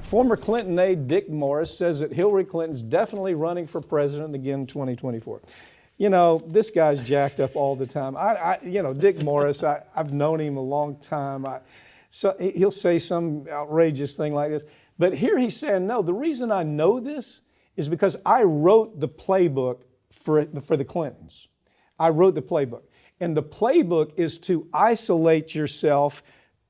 Former Clinton aide Dick Morris says that Hillary Clinton's definitely running for president again in 2024. You know, this guy's jacked up all the time. Dick Morris, I've known him a long time. So he'll say some outrageous thing like this. But here he's saying, no, the reason I know this is because I wrote the playbook for the Clintons. I wrote the playbook. And the playbook is to isolate yourself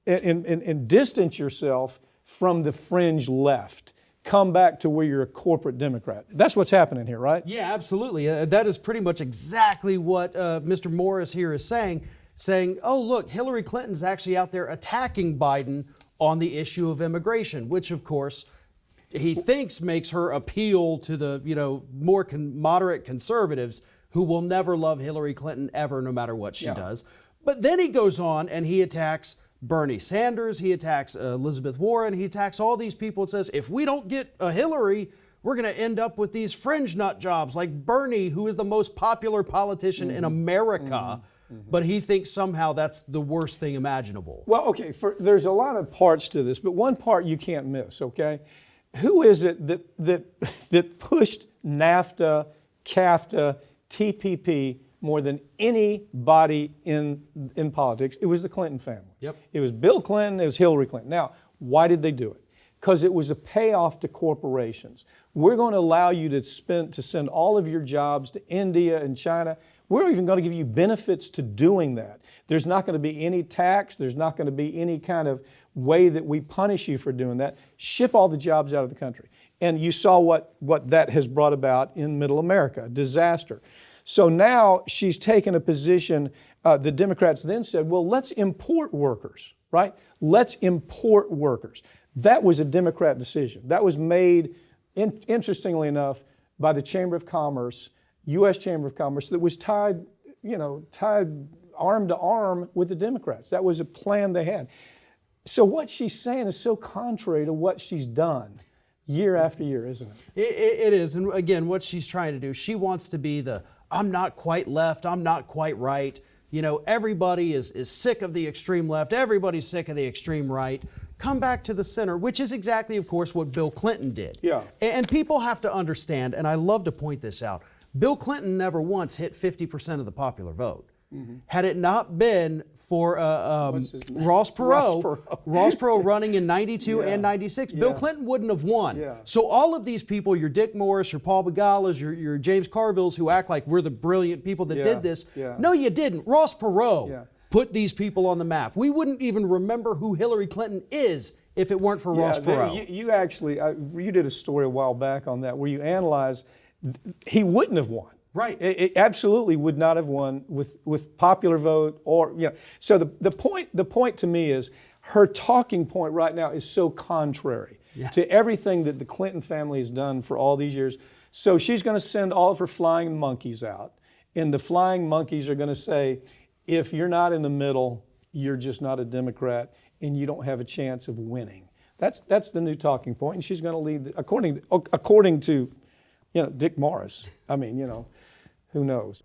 and distance yourself from the fringe left. Come back to where you're a corporate Democrat. That's what's happening here, right? Yeah, absolutely. That is pretty much exactly what Mr. Morris here is saying, oh, look, Hillary Clinton's actually out there attacking Biden on the issue of immigration, which, of course, he thinks makes her appeal to the, more moderate conservatives who will never love Hillary Clinton ever, no matter what she does. But then he goes on and he attacks Bernie Sanders, he attacks Elizabeth Warren, he attacks all these people and says, if we don't get a Hillary, we're going to end up with these fringe nut jobs like Bernie, who is the most popular politician in America. But he thinks somehow that's the worst thing imaginable. Well, okay, there's a lot of parts to this, but one part you can't miss, okay? Who is it that pushed NAFTA, CAFTA, TPP more than anybody in politics? It was the Clinton family. Yep. It was Bill Clinton, it was Hillary Clinton. Now, why did they do it? Because it was a payoff to corporations. We're going to allow you to send all of your jobs to India and China. We're even going to give you benefits to doing that. There's not going to be any tax. There's not going to be any kind of way that we punish you for doing that. Ship all the jobs out of the country. And you saw what that has brought about in Middle America, a disaster. So now she's taken a position, the Democrats then said, well, let's import workers, right? Let's import workers. That was a Democrat decision. That was made, interestingly enough, by the Chamber of Commerce, U.S. Chamber of Commerce, that was tied arm to arm with the Democrats. That was a plan they had. So what she's saying is so contrary to what she's done year after year, isn't it? It is. And again, what she's trying to do, she wants to be I'm not quite left, I'm not quite right. Everybody is sick of the extreme left, everybody's sick of the extreme right. Come back to the center, which is exactly, of course, what Bill Clinton did. Yeah. And people have to understand, and I love to point this out, Bill Clinton never once hit 50% of the popular vote. Had it not been for Ross Perot running in 92 and 96, Bill Clinton wouldn't have won. Yeah. So all of these people, your Dick Morris, your Paul Begalas, your James Carvilles, who act like we're the brilliant people that did this, no, you didn't. Ross Perot put these people on the map. We wouldn't even remember who Hillary Clinton is if it weren't for Ross Perot. You actually, you did a story a while back on that where you analyzed he wouldn't have won. Right. It absolutely would not have won with popular vote or, So the point to me is her talking point right now is so contrary to everything that the Clinton family has done for all these years. So she's going to send all of her flying monkeys out, and the flying monkeys are going to say, if you're not in the middle, you're just not a Democrat, and you don't have a chance of winning. That's the new talking point, and she's going to lead, according to Dick Morris. I mean, who knows?